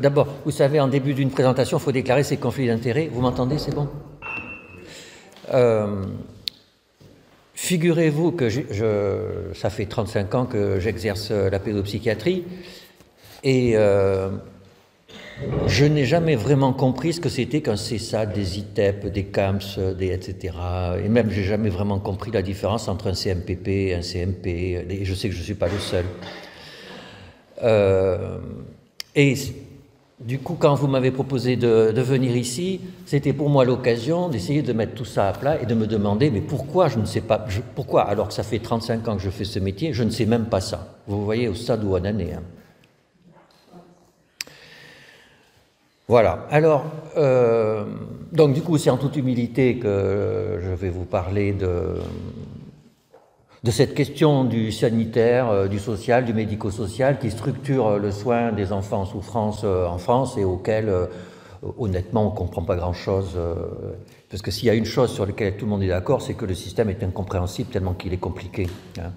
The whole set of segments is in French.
D'abord, vous savez, en début d'une présentation, il faut déclarer ses conflits d'intérêts. Vous m'entendez, c'est bon? Figurez-vous que ça fait 35 ans que j'exerce la pédopsychiatrie et je n'ai jamais vraiment compris ce que c'était qu'un CESAT, des ITEP, des CAMS, etc. Et même, j'ai jamais vraiment compris la différence entre un CMPP et un CMP. Et je sais que je ne suis pas le seul. Et du coup, quand vous m'avez proposé de venir ici, c'était pour moi l'occasion d'essayer de mettre tout ça à plat et de me demander, mais pourquoi je ne sais pas, pourquoi, alors que ça fait 35 ans que je fais ce métier, je ne sais même pas ça. Vous voyez au stade où on en est. Hein. Voilà, alors, donc du coup, c'est en toute humilité que je vais vous parler de cette question du sanitaire, du social, du médico-social qui structure le soin des enfants en souffrance en France et auquel, honnêtement, on ne comprend pas grand-chose. Parce que s'il y a une chose sur laquelle tout le monde est d'accord, c'est que le système est incompréhensible tellement qu'il est compliqué. Hein.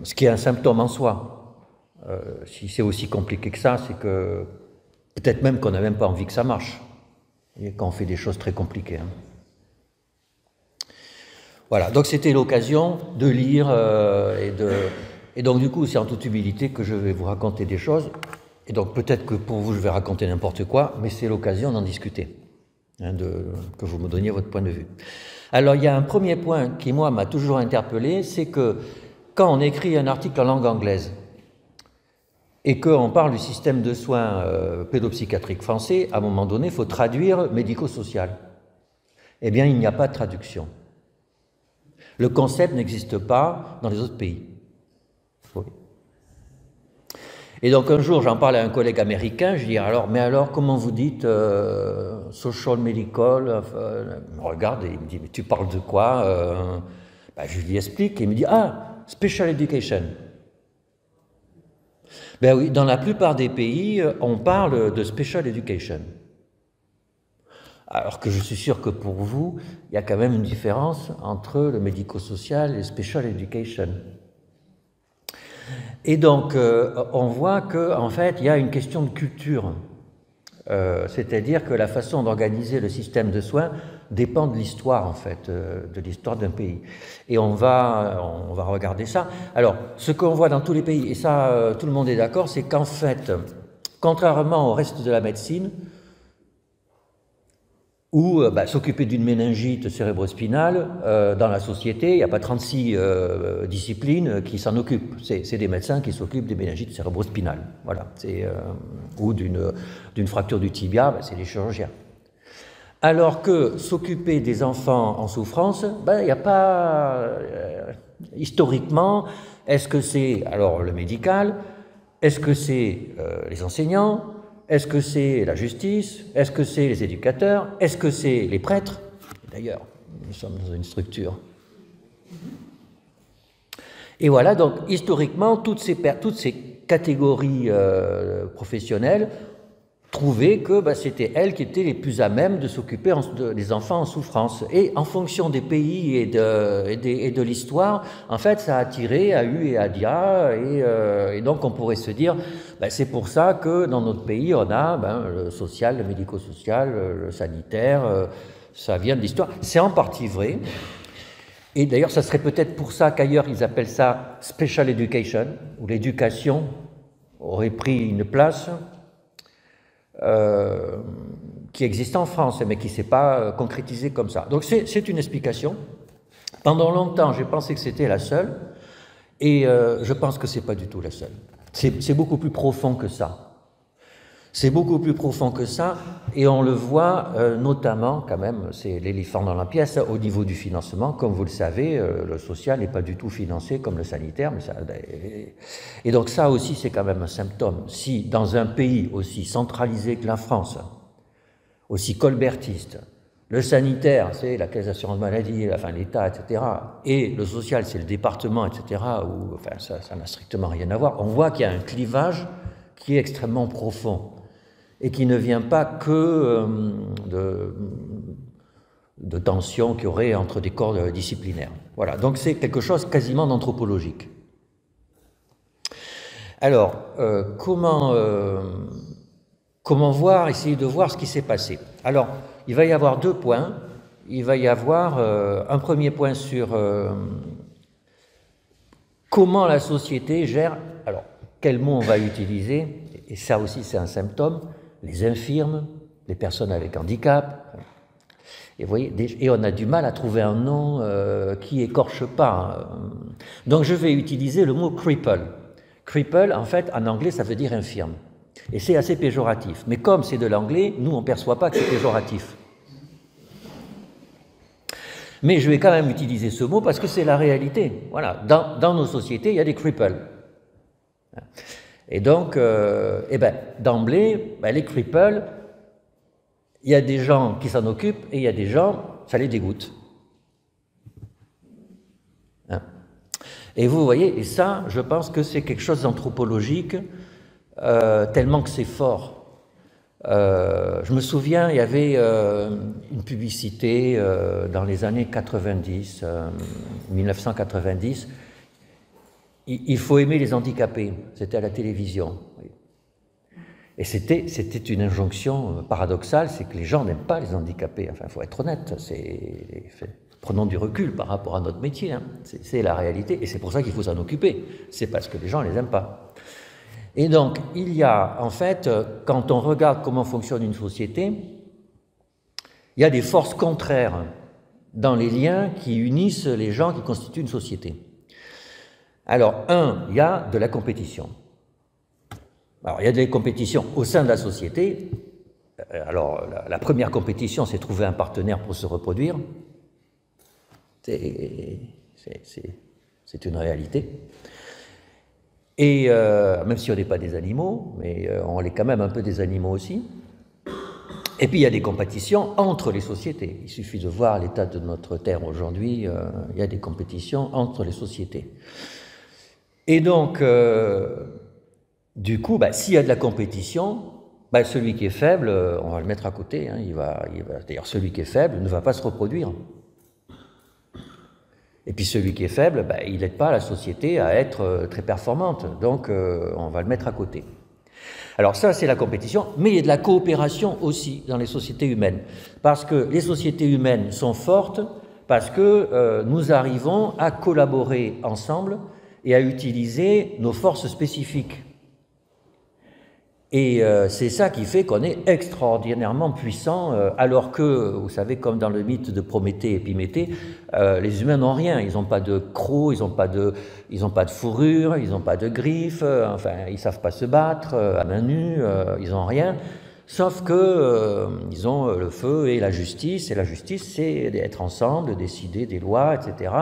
Ce qui est un symptôme en soi. Si c'est aussi compliqué que ça, c'est que peut-être même qu'on n'a même pas envie que ça marche. Et quand on fait des choses très compliquées. Hein. Voilà, donc c'était l'occasion de lire et donc du coup c'est en toute humilité que je vais vous raconter des choses et donc peut-être que pour vous je vais raconter n'importe quoi, mais c'est l'occasion d'en discuter, hein, que vous me donniez votre point de vue. Alors il y a un premier point qui moi m'a toujours interpellé, c'est que quand on écrit un article en langue anglaise et qu'on parle du système de soins pédopsychiatrique français, à un moment donné il faut traduire médico-social. Eh bien il n'y a pas de traduction. Le concept n'existe pas dans les autres pays. Oui. Et donc un jour, j'en parle à un collègue américain, je dis mais alors comment vous dites social medical il me regarde et il me dit, mais tu parles de quoi je lui explique et il me dit, special education. Ben oui, dans la plupart des pays, on parle de special education. Alors que je suis sûr que pour vous, il y a quand même une différence entre le médico-social et le special education. Et donc, on voit qu'en fait, il y a une question de culture. C'est-à-dire que la façon d'organiser le système de soins dépend de l'histoire, en fait, de l'histoire d'un pays. Et on va regarder ça. Alors, ce qu'on voit dans tous les pays, et ça, tout le monde est d'accord, c'est qu'en fait, contrairement au reste de la médecine, ou s'occuper d'une méningite cérébrospinale, dans la société, il n'y a pas 36 disciplines qui s'en occupent. C'est des médecins qui s'occupent des méningites cérébrospinales. Voilà. Ou d'une fracture du tibia, c'est les chirurgiens. Alors que s'occuper des enfants en souffrance, il n'y a pas... historiquement, est-ce que c'est alors le médical? Est-ce que c'est les enseignants? Est-ce que c'est la justice? Est-ce que c'est les éducateurs? Est-ce que c'est les prêtres? D'ailleurs, nous sommes dans une structure. Et voilà, donc historiquement, toutes ces catégories professionnelles trouvaient que c'était elles qui étaient les plus à même de s'occuper des enfants en souffrance. Et en fonction des pays et de l'histoire, en fait, ça a tiré à U et à Dia, et donc on pourrait se dire, c'est pour ça que dans notre pays, on a le social, le médico-social, le sanitaire, ça vient de l'histoire. C'est en partie vrai. Et d'ailleurs, ça serait peut-être pour ça qu'ailleurs, ils appellent ça special education, où l'éducation aurait pris une place qui existe en France, mais qui ne s'est pas concrétisée comme ça. Donc c'est une explication. Pendant longtemps, j'ai pensé que c'était la seule, et je pense que ce n'est pas du tout la seule. C'est beaucoup plus profond que ça. C'est beaucoup plus profond que ça, et on le voit notamment, quand même, c'est l'éléphant dans la pièce, au niveau du financement. Comme vous le savez, le social n'est pas du tout financé comme le sanitaire. Et donc ça aussi, c'est quand même un symptôme. Si dans un pays aussi centralisé que la France, aussi colbertiste, le sanitaire, c'est la caisse d'assurance maladie, l'État, etc., et le social, c'est le département, etc., où ça n'a strictement rien à voir, on voit qu'il y a un clivage qui est extrêmement profond, et qui ne vient pas que de tensions qu'il y aurait entre des corps disciplinaires. Voilà, donc c'est quelque chose quasiment d'anthropologique. Alors, comment voir, essayer de voir ce qui s'est passé. Alors, il va y avoir 2 points. Il va y avoir un premier point sur comment la société gère, alors quel mot on va utiliser, et ça aussi c'est un symptôme, les infirmes, les personnes avec handicap. Et, vous voyez, et on a du mal à trouver un nom qui écorche pas. Donc je vais utiliser le mot cripple. Cripple, en fait, en anglais, ça veut dire infirme. Et c'est assez péjoratif. Mais comme c'est de l'anglais, nous, on ne perçoit pas que c'est péjoratif. Mais je vais quand même utiliser ce mot parce que c'est la réalité. Voilà, dans nos sociétés, il y a des cripples. Et donc, d'emblée, les cripples, il y a des gens qui s'en occupent et il y a des gens, ça les dégoûte. Et vous voyez, et ça, je pense que c'est quelque chose d'anthropologique, tellement que c'est fort. Je me souviens, il y avait une publicité dans les années 90, 1990. Il faut aimer les handicapés. C'était à la télévision. Et c'était une injonction paradoxale, c'est que les gens n'aiment pas les handicapés. Enfin, il faut être honnête. Prenons du recul par rapport à notre métier. Hein. C'est la réalité, et c'est pour ça qu'il faut s'en occuper. C'est parce que les gens ne les aiment pas. Et donc, il y a, en fait, quand on regarde comment fonctionne une société, il y a des forces contraires dans les liens qui unissent les gens qui constituent une société. Alors, il y a de la compétition. Alors, il y a des compétitions au sein de la société. Alors, la première compétition, c'est trouver un partenaire pour se reproduire. C'est une réalité. Et même si on n'est pas des animaux, mais on est quand même un peu des animaux aussi. Et puis il y a des compétitions entre les sociétés. Il suffit de voir l'état de notre Terre aujourd'hui, il y a des compétitions entre les sociétés. Et donc, du coup, s'il y a de la compétition, celui qui est faible, on va le mettre à côté. Hein, d'ailleurs, celui qui est faible ne va pas se reproduire. Et puis celui qui est faible, il n'aide pas la société à être très performante, donc on va le mettre à côté. Alors ça, c'est la compétition, mais il y a de la coopération aussi dans les sociétés humaines, parce que les sociétés humaines sont fortes, parce que nous arrivons à collaborer ensemble et à utiliser nos forces spécifiques. Et c'est ça qui fait qu'on est extraordinairement puissant, alors que, vous savez, comme dans le mythe de Prométhée et Épiméthée, les humains n'ont rien. Ils n'ont pas de crocs, ils n'ont pas de fourrure, ils n'ont pas de griffes, enfin, ils ne savent pas se battre à main nue, ils n'ont rien. Sauf que ils ont le feu et la justice c'est d'être ensemble, de décider des lois, etc.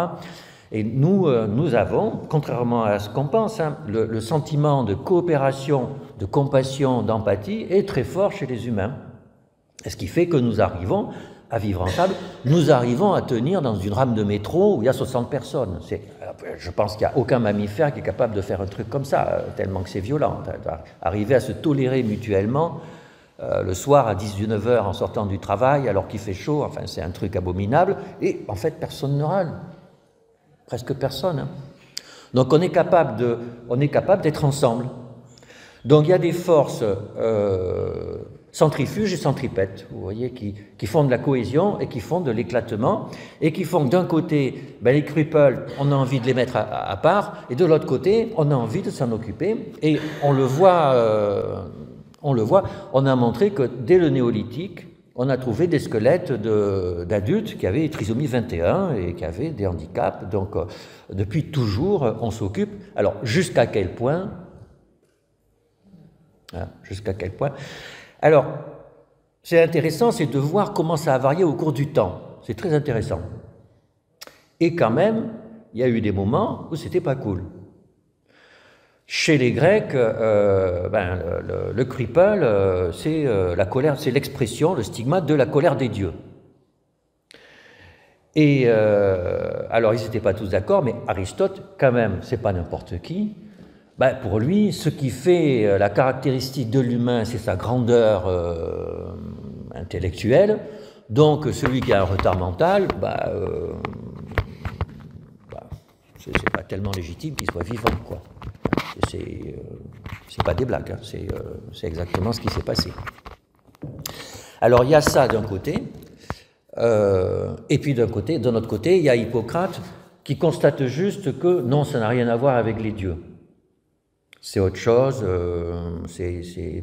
Et nous avons, contrairement à ce qu'on pense, hein, le sentiment de coopération, de compassion, d'empathie est très fort chez les humains. Et ce qui fait que nous arrivons à vivre ensemble, nous arrivons à tenir dans une rame de métro où il y a 60 personnes. Je pense qu'il n'y a aucun mammifère qui est capable de faire un truc comme ça, tellement que c'est violent. Arriver à se tolérer mutuellement le soir à 19h en sortant du travail alors qu'il fait chaud, enfin c'est un truc abominable, et en fait personne ne râle. Presque personne. Hein. Donc on est capable d'être ensemble. Donc il y a des forces centrifuges et centripètes, vous voyez, qui font de la cohésion et qui font de l'éclatement, et qui font que d'un côté, les cripples, on a envie de les mettre à part, et de l'autre côté, on a envie de s'en occuper. Et on le voit, on a montré que dès le néolithique, on a trouvé des squelettes d'adultes qui avaient trisomie 21 et qui avaient des handicaps. Donc, depuis toujours, on s'occupe. Alors, jusqu'à quel point? Jusqu'à quel point? Alors, c'est intéressant, c'est de voir comment ça a varié au cours du temps. C'est très intéressant. Et quand même, il y a eu des moments où c'était pas cool. Chez les Grecs, le cripple, c'est la colère, c'est l'expression, le stigmate de la colère des dieux. Et alors, ils n'étaient pas tous d'accord, mais Aristote, quand même, c'est pas n'importe qui. Pour lui, ce qui fait la caractéristique de l'humain, c'est sa grandeur intellectuelle. Donc, celui qui a un retard mental, c'est pas tellement légitime qu'il soit vivant, quoi. C'est pas des blagues, hein, c'est exactement ce qui s'est passé. Alors il y a ça d'un côté, et puis d'un autre côté, il y a Hippocrate qui constate juste que non, ça n'a rien à voir avec les dieux. C'est autre chose,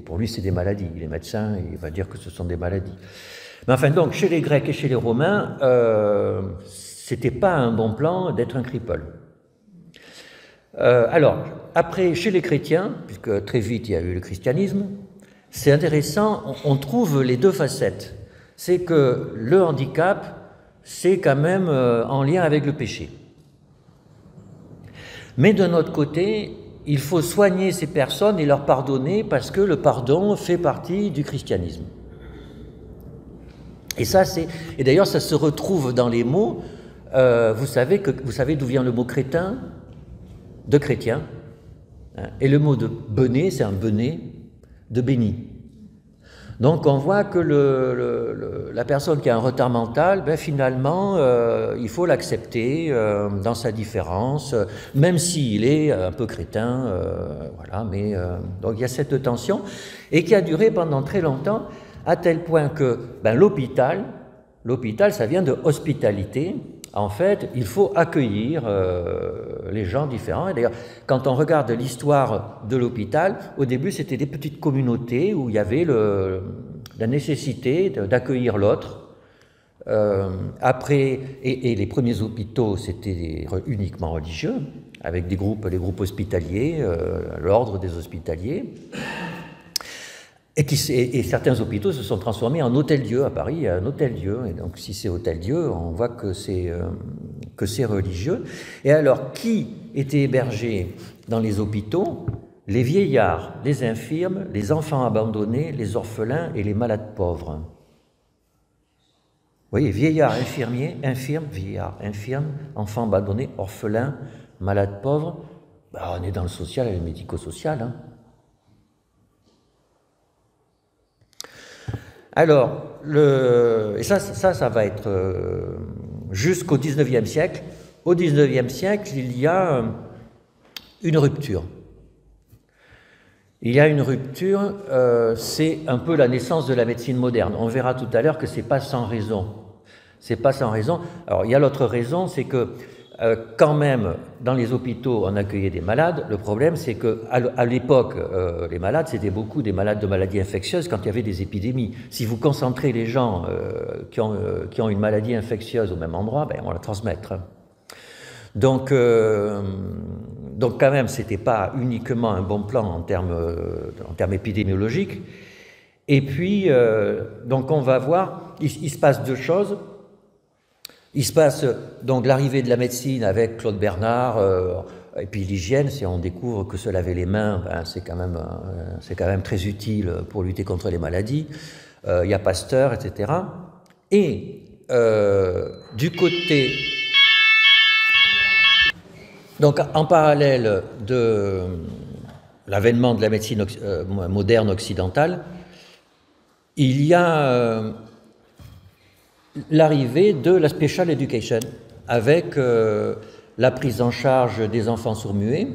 pour lui c'est des maladies. Il est médecin, il va dire que ce sont des maladies. Mais enfin donc, chez les Grecs et chez les Romains, c'était pas un bon plan d'être un cripple. Alors, après, chez les chrétiens, puisque très vite il y a eu le christianisme, c'est intéressant, on trouve les deux facettes. C'est que le handicap, c'est quand même en lien avec le péché. Mais d'un autre côté, il faut soigner ces personnes et leur pardonner parce que le pardon fait partie du christianisme. Et d'ailleurs, ça se retrouve dans les mots. Vous savez d'où vient le mot crétin? De chrétien. Et le mot de benet, c'est un benet de béni. Donc on voit que la personne qui a un retard mental, ben finalement, il faut l'accepter dans sa différence, même s'il est un peu crétin, voilà. Mais donc il y a cette tension et qui a duré pendant très longtemps, à tel point que l'hôpital, ça vient de hospitalité. En fait, il faut accueillir les gens différents. Et d'ailleurs, quand on regarde l'histoire de l'hôpital, au début, c'était des petites communautés où il y avait la nécessité d'accueillir l'autre. Après, et les premiers hôpitaux, c'était uniquement religieux, avec les groupes hospitaliers, l'ordre des hospitaliers. Et certains hôpitaux se sont transformés en hôtel-dieu. À Paris, il y a un hôtel-dieu. Et donc, si c'est hôtel-dieu, on voit que c'est religieux. Et alors, qui était hébergé dans les hôpitaux? Les vieillards, les infirmes, les enfants abandonnés, les orphelins et les malades pauvres. Vous voyez, vieillards, vieillards, infirmes, enfants abandonnés, orphelins, malades pauvres. On est dans le social et le médico-social, hein. Alors, et ça va être jusqu'au XIXe siècle. Au XIXe siècle, il y a une rupture. Il y a une rupture, c'est un peu la naissance de la médecine moderne. On verra tout à l'heure que c'est pas sans raison. C'est pas sans raison. Alors, il y a l'autre raison, c'est que quand même, dans les hôpitaux, on accueillait des malades. Le problème, c'est qu'à l'époque, les malades, c'était beaucoup des malades de maladies infectieuses quand il y avait des épidémies. Si vous concentrez les gens qui ont une maladie infectieuse au même endroit, on va la transmettre. Donc quand même, c'était pas uniquement un bon plan en termes épidémiologiques. Et puis, donc on va voir, il se passe deux choses. Il se passe donc l'arrivée de la médecine avec Claude Bernard, et puis l'hygiène, si on découvre que se laver les mains, c'est quand même très utile pour lutter contre les maladies. Il y a Pasteur, etc. Et du côté... Donc en parallèle de l'avènement de la médecine moderne occidentale, il y a... l'arrivée de la special education avec la prise en charge des enfants sourds-muets.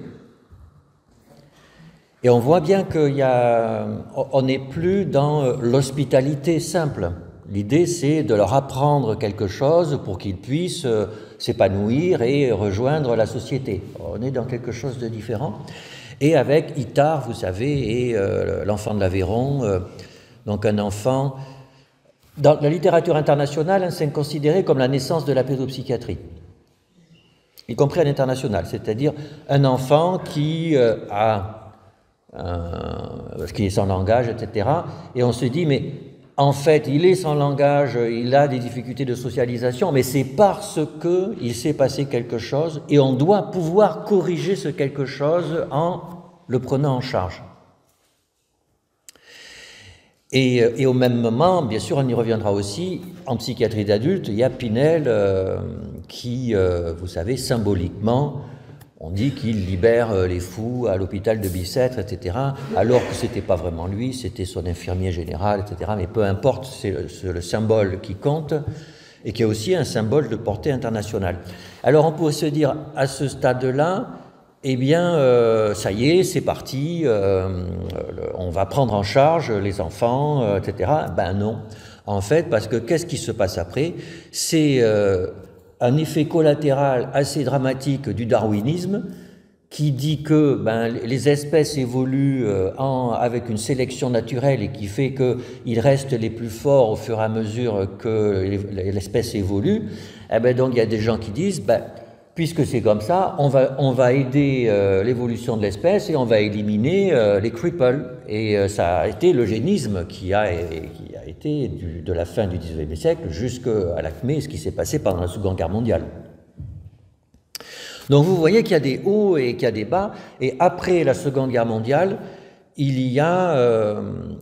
Et on voit bien qu'on n'est plus dans l'hospitalité simple. L'idée, c'est de leur apprendre quelque chose pour qu'ils puissent s'épanouir et rejoindre la société. On est dans quelque chose de différent. Et avec Itard, vous savez, et l'enfant de l'Aveyron, donc un enfant... Dans la littérature internationale, c'est considéré comme la naissance de la pédopsychiatrie, y compris à l'international, c'est-à-dire un enfant qui est sans langage, etc. Et on se dit, mais en fait, il est sans langage, il a des difficultés de socialisation, mais c'est parce qu'il s'est passé quelque chose et on doit pouvoir corriger ce quelque chose en le prenant en charge. Et au même moment, bien sûr, on y reviendra aussi, en psychiatrie d'adulte, il y a Pinel qui, vous savez, symboliquement, on dit qu'il libère les fous à l'hôpital de Bicêtre, etc., alors que ce n'était pas vraiment lui, c'était son infirmier général, etc., mais peu importe, c'est le symbole qui compte, et qui est aussi un symbole de portée internationale. Alors on pourrait se dire, à ce stade-là, eh bien, ça y est, c'est parti, on va prendre en charge les enfants, etc. Ben non, en fait, parce que qu'est-ce qui se passe après? C'est un effet collatéral assez dramatique du darwinisme qui dit que les espèces évoluent avec une sélection naturelle et qui fait qu'ils restent les plus forts au fur et à mesure que l'espèce évolue. Eh ben donc il y a des gens qui disent, puisque c'est comme ça, on va aider l'évolution de l'espèce et on va éliminer les cripples. Et ça a été l'eugénisme qui a été de la fin du XIXe siècle jusqu'à l'acmé, ce qui s'est passé pendant la Seconde Guerre mondiale. Donc vous voyez qu'il y a des hauts et qu'il y a des bas, et après la Seconde Guerre mondiale, il y a,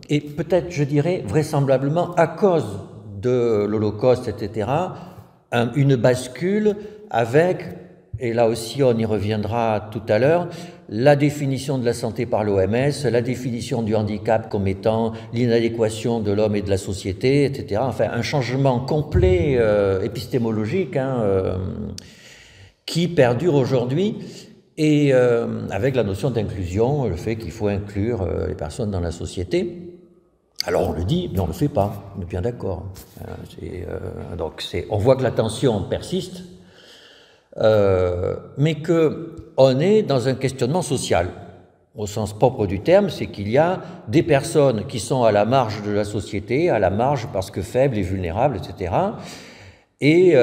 et peut-être je dirais vraisemblablement à cause de l'Holocauste, etc., une bascule avec, et là aussi on y reviendra tout à l'heure, la définition de la santé par l'OMS, la définition du handicap comme étant l'inadéquation de l'homme et de la société, etc. Enfin, un changement complet épistémologique, qui perdure aujourd'hui, et avec la notion d'inclusion, le fait qu'il faut inclure les personnes dans la société. Alors on le dit, mais on ne le fait pas, on est bien d'accord. Donc on voit que la tension persiste, mais qu'on est dans un questionnement social. Au sens propre du terme, c'est qu'il y a des personnes qui sont à la marge de la société, à la marge parce que faibles et vulnérables, etc. Et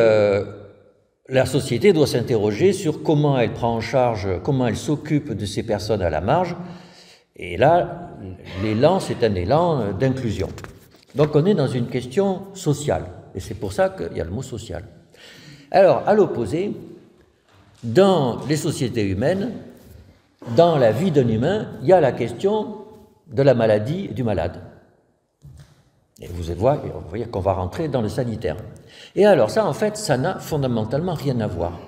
la société doit s'interroger sur comment elle prend en charge, comment elle s'occupe de ces personnes à la marge. Et là, l'élan, c'est un élan d'inclusion. Donc on est dans une question sociale, et c'est pour ça qu'il y a le mot social. Alors, à l'opposé, dans les sociétés humaines, dans la vie d'un humain, il y a la question de la maladie et du malade. Et vous voyez qu'on va rentrer dans le sanitaire. Et alors ça, en fait, ça n'a fondamentalement rien à voir.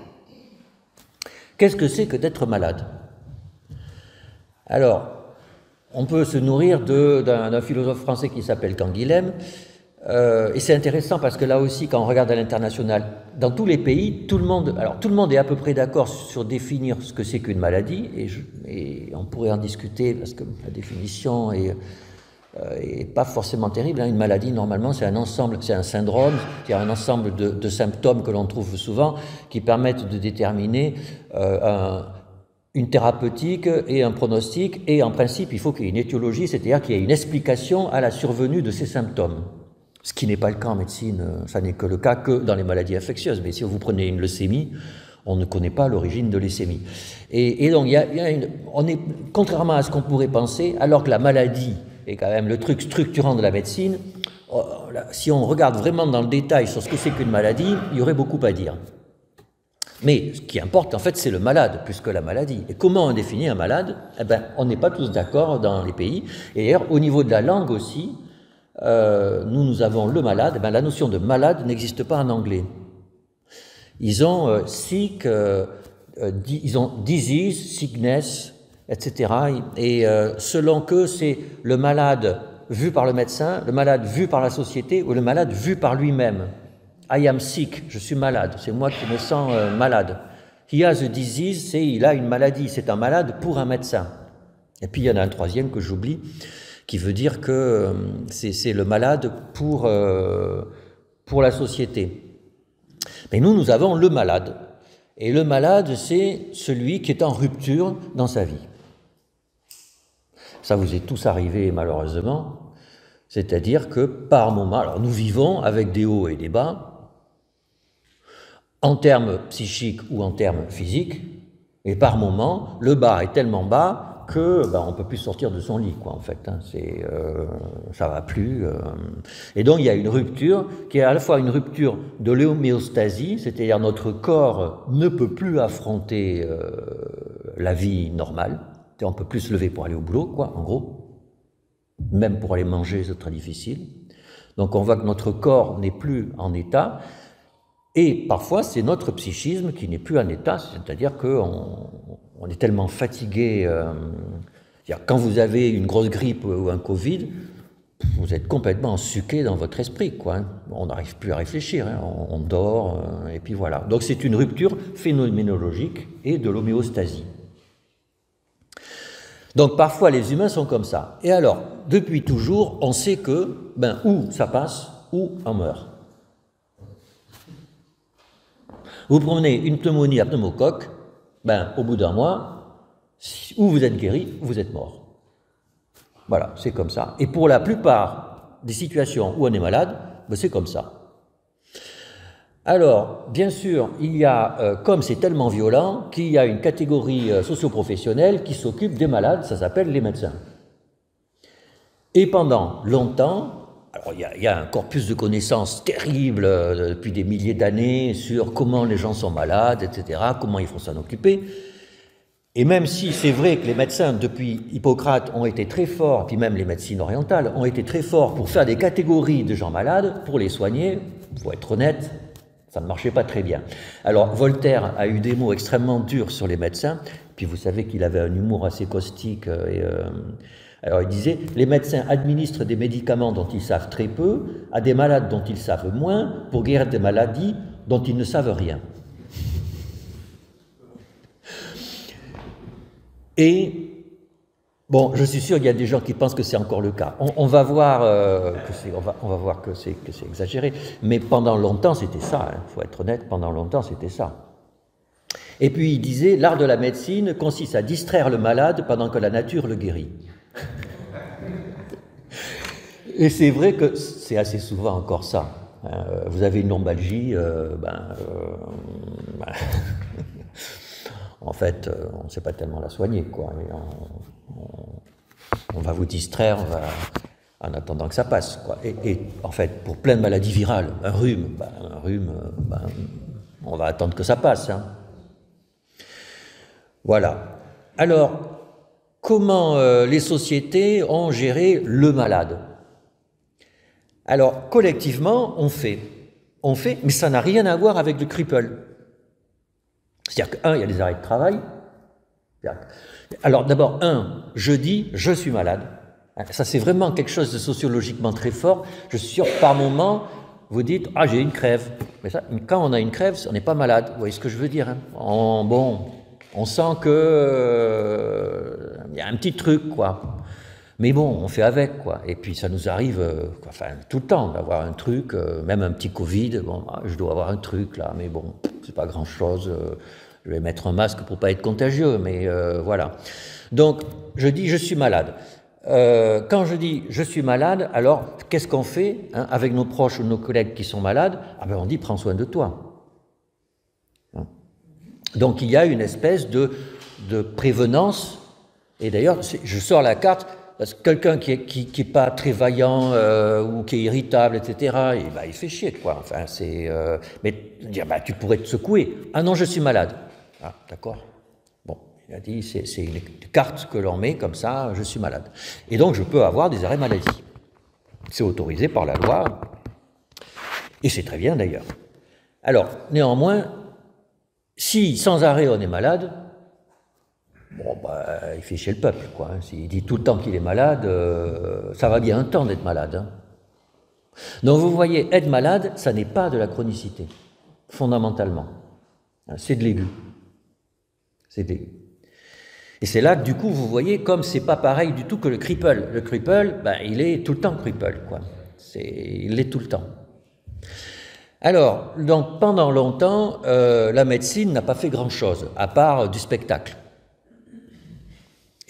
Qu'est-ce que c'est que d'être malade? Alors, on peut se nourrir d'un philosophe français qui s'appelle Canguilhem, et c'est intéressant parce que là aussi, quand on regarde à l'international, dans tous les pays, tout le monde est à peu près d'accord sur définir ce que c'est qu'une maladie, et on pourrait en discuter parce que la définition est pas forcément terrible. Une maladie, normalement, c'est un ensemble, c'est un syndrome, c'est un ensemble de symptômes que l'on trouve souvent qui permettent de déterminer une thérapeutique et un pronostic, et en principe, il faut qu'il y ait une étiologie, c'est-à-dire qu'il y ait une explication à la survenue de ces symptômes. Ce qui n'est pas le cas en médecine, ça n'est que le cas que dans les maladies infectieuses. Mais si vous prenez une leucémie, on ne connaît pas l'origine de leucémie. Et donc, on est, contrairement à ce qu'on pourrait penser, alors que la maladie est quand même le truc structurant de la médecine, si on regarde vraiment dans le détail sur ce que c'est qu'une maladie, il y aurait beaucoup à dire. Mais ce qui importe, en fait, c'est le malade, plus que la maladie. Et comment on définit un malade? On n'est pas tous d'accord dans les pays. Et d'ailleurs, au niveau de la langue aussi, nous avons le malade. La notion de malade n'existe pas en anglais. Ils ont sick, ils ont disease, sickness, etc. Et selon que c'est le malade vu par le médecin, le malade vu par la société ou le malade vu par lui-même. I am sick, je suis malade, c'est moi qui me sens malade. He has a disease, c'est il a une maladie, c'est un malade pour un médecin. Et puis il y en a un troisième que j'oublie, qui veut dire que c'est le malade pour la société. Mais nous avons le malade. Et le malade, c'est celui qui est en rupture dans sa vie. Ça vous est tous arrivé malheureusement. C'est-à-dire que par moment, alors nous vivons avec des hauts et des bas, en termes psychiques ou en termes physiques, et par moment, le bas est tellement bas que on peut plus sortir de son lit, quoi, en fait. Ça va plus. Et donc il y a une rupture qui est à la fois une rupture de l'homéostasie, c'est-à-dire notre corps ne peut plus affronter la vie normale. On peut plus se lever pour aller au boulot, quoi, en gros. Même pour aller manger, c'est très difficile. Donc on voit que notre corps n'est plus en état. Et parfois, c'est notre psychisme qui n'est plus en état, c'est-à-dire qu'on est tellement fatigué. Quand vous avez une grosse grippe ou un Covid, vous êtes complètement ensuqué dans votre esprit, quoi. On n'arrive plus à réfléchir, on dort, et puis voilà. Donc c'est une rupture phénoménologique et de l'homéostasie. Donc parfois les humains sont comme ça. Et alors, depuis toujours, on sait que, ou ça passe, ou on meurt. Vous prenez une pneumonie à pneumocoque, au bout d'un mois, ou vous êtes guéri, ou vous êtes mort. Voilà, c'est comme ça. Et pour la plupart des situations où on est malade, c'est comme ça. Alors, bien sûr, il y a, comme c'est tellement violent, qu'il y a une catégorie socio-professionnelle qui s'occupe des malades, ça s'appelle les médecins. Et pendant longtemps, alors il y a un corpus de connaissances terrible depuis des milliers d'années sur comment les gens sont malades, etc., comment il faut s'en occuper. Et même si c'est vrai que les médecins, depuis Hippocrate, ont été très forts, puis même les médecines orientales, ont été très forts pour faire des catégories de gens malades, pour les soigner, il faut être honnête, ça ne marchait pas très bien. Alors Voltaire a eu des mots extrêmement durs sur les médecins, puis vous savez qu'il avait un humour assez caustique. Alors il disait, les médecins administrent des médicaments dont ils savent très peu, à des malades dont ils savent moins, pour guérir des maladies dont ils ne savent rien. Et, bon, je suis sûr qu'il y a des gens qui pensent que c'est encore le cas. On va voir que c'est exagéré, mais pendant longtemps c'était ça, il faut être honnête, pendant longtemps c'était ça. Et puis il disait, l'art de la médecine consiste à distraire le malade pendant que la nature le guérit. Et c'est vrai que c'est assez souvent encore ça. Vous avez une lombalgie, en fait, on ne sait pas tellement la soigner, quoi. On va vous distraire en attendant que ça passe, quoi. Et en fait, pour plein de maladies virales, un rhume, on va attendre que ça passe. Hein. Voilà. Alors, comment les sociétés ont géré le malade? Alors, collectivement, on fait, mais ça n'a rien à voir avec le cripple. C'est-à-dire que, il y a les arrêts de travail. Alors, d'abord, je dis, je suis malade. Ça, c'est vraiment quelque chose de sociologiquement très fort. Je suis sûr que par moment, vous dites, j'ai une crève. Mais quand on a une crève, on n'est pas malade. Vous voyez ce que je veux dire, hein? On sent que il y a un petit truc, quoi. Mais bon, on fait avec, quoi. Et puis ça nous arrive, tout le temps, d'avoir un truc, même un petit Covid. Bon, je dois avoir un truc là, mais bon, c'est pas grand-chose. Je vais mettre un masque pour pas être contagieux, mais voilà. Donc, je dis, je suis malade. Quand je dis, je suis malade, alors qu'est-ce qu'on fait avec nos proches ou nos collègues qui sont malades? On dit, prends soin de toi. Donc, il y a une espèce de prévenance. Et d'ailleurs, je sors la carte. Parce que quelqu'un qui est pas très vaillant ou qui est irritable, etc., il fait chier, quoi. Enfin, mais dire, tu pourrais te secouer. Ah non, je suis malade. Ah, d'accord. Bon, il a dit, c'est une carte que l'on met comme ça, je suis malade. Et donc, je peux avoir des arrêts maladie. C'est autorisé par la loi. Et c'est très bien, d'ailleurs. Alors, néanmoins, si sans arrêt on est malade, il fait chier le peuple, quoi. S'il dit tout le temps qu'il est malade, ça va bien un temps d'être malade. Hein. Donc vous voyez, être malade, ça n'est pas de la chronicité, fondamentalement. C'est de l'aigu. C'est de l'aigu. Et c'est là que du coup, vous voyez, comme c'est pas pareil du tout que le cripple. Le cripple, il est tout le temps cripple, quoi. Il l'est tout le temps. Alors, donc pendant longtemps, la médecine n'a pas fait grand-chose, à part du spectacle.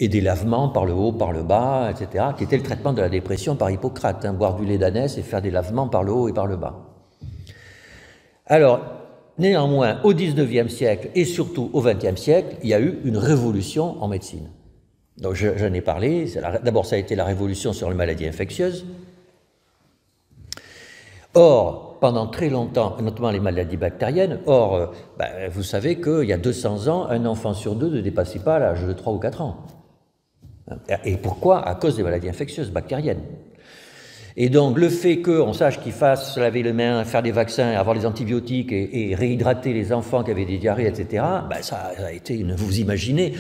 Et des lavements par le haut, par le bas, etc., qui était le traitement de la dépression par Hippocrate, boire du lait d'ânesse et faire des lavements par le haut et par le bas. Alors, néanmoins, au XIXe siècle et surtout au XXe siècle, il y a eu une révolution en médecine. Donc, j'en ai parlé. D'abord, ça a été la révolution sur les maladies infectieuses. Or, pendant très longtemps, notamment les maladies bactériennes, vous savez qu'il y a 200 ans, un enfant sur deux ne dépassait pas l'âge de 3 ou 4 ans. Et pourquoi? À cause des maladies infectieuses bactériennes. Et donc, le fait qu'on sache qu'il fasse se laver les mains, faire des vaccins, avoir des antibiotiques et réhydrater les enfants qui avaient des diarrhées, etc., ça a été, vous imaginez,